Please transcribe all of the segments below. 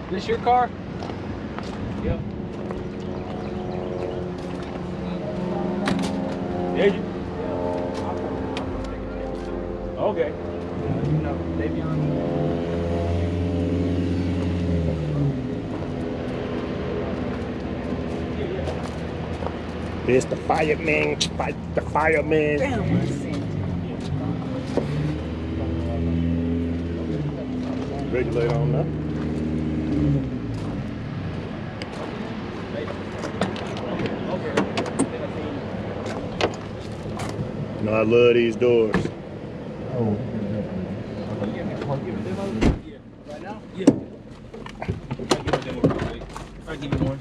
This your car? Yep. Did you? Okay. You know, they be on. It's the fireman, fight the fireman. Regulator on now. You know, I love these doors. Oh. Right now? Yeah. I'll give you one.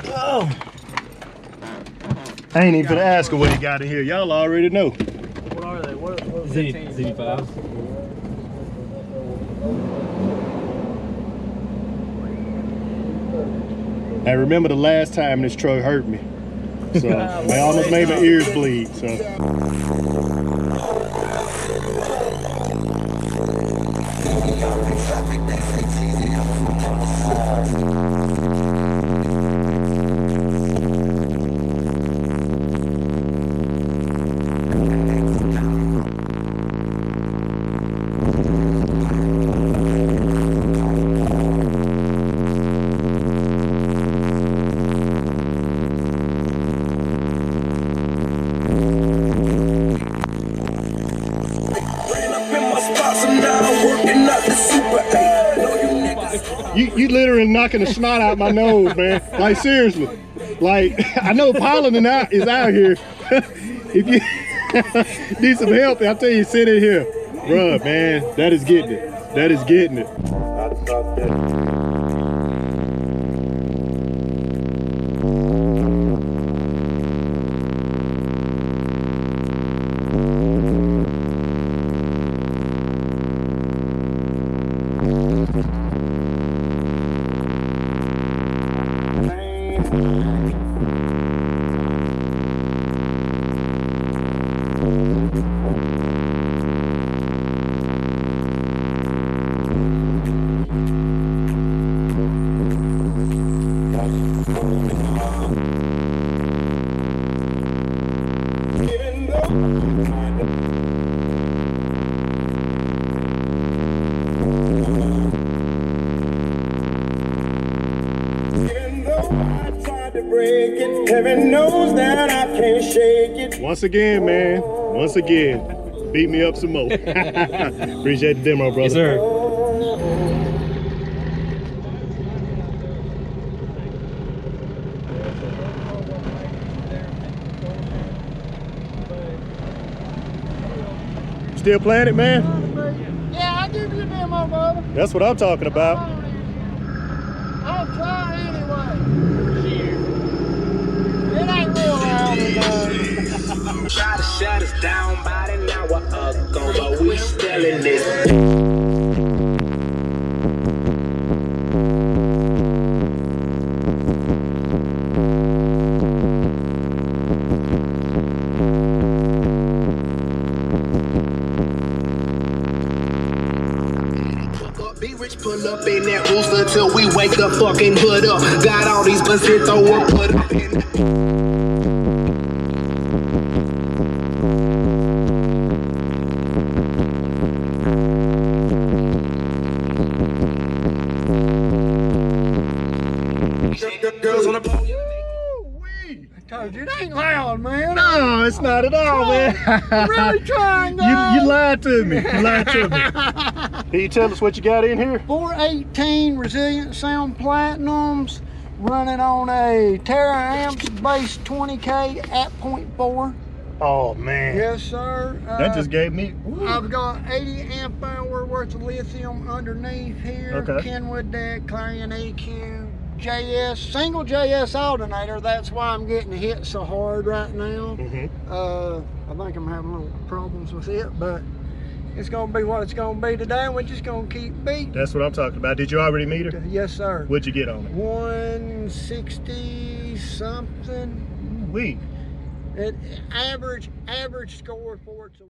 Oh. I ain't even gonna ask her what he got in here. Y'all already know. What are they? What Z5. I remember the last time this truck hurt me. So they almost made my ears bleed. So. You literally knocking the snot out my nose, man. Like seriously. Like I know pollen is out here. If you need some help, I'll tell you, sit in here. Bruh, man, that is getting it. That is getting it. Heaven knows that I can't shake it. Once again, man. Once again. Beat me up some more. Appreciate the demo, brother. Yes, sir. Still playing it, man? Yeah, I'll give you a demo, brother. That's what I'm talking about. I'll try anyway. It ain't real loud enough. Try to shut us down about an hour ago, but we still in this. Pull up in that rooster till we wake the fucking hood up. Got all these buses, throw up, put up in girls on the pole. I told you it ain't loud, man. No, it's not at all, man. I'm really trying, guys. You lied to me. You lied to me. Can you tell us what you got in here? 418 Resilient Sound Platinums running on a Teraamps base 20K at 0.4. Oh, man. Yes, sir. That just gave me... I've got 80 amp hour worth of lithium underneath here. Okay. Kenwood deck, Clarion EQ, JS, single JS alternator. That's why I'm getting hit so hard right now. I think I'm having little problems with it, but it's gonna be what it's gonna be today, and we're just gonna keep beating. That's what I'm talking about. Did you already meet her? Yes, sir. What'd you get on it? 160 something. Wee. It average score for it.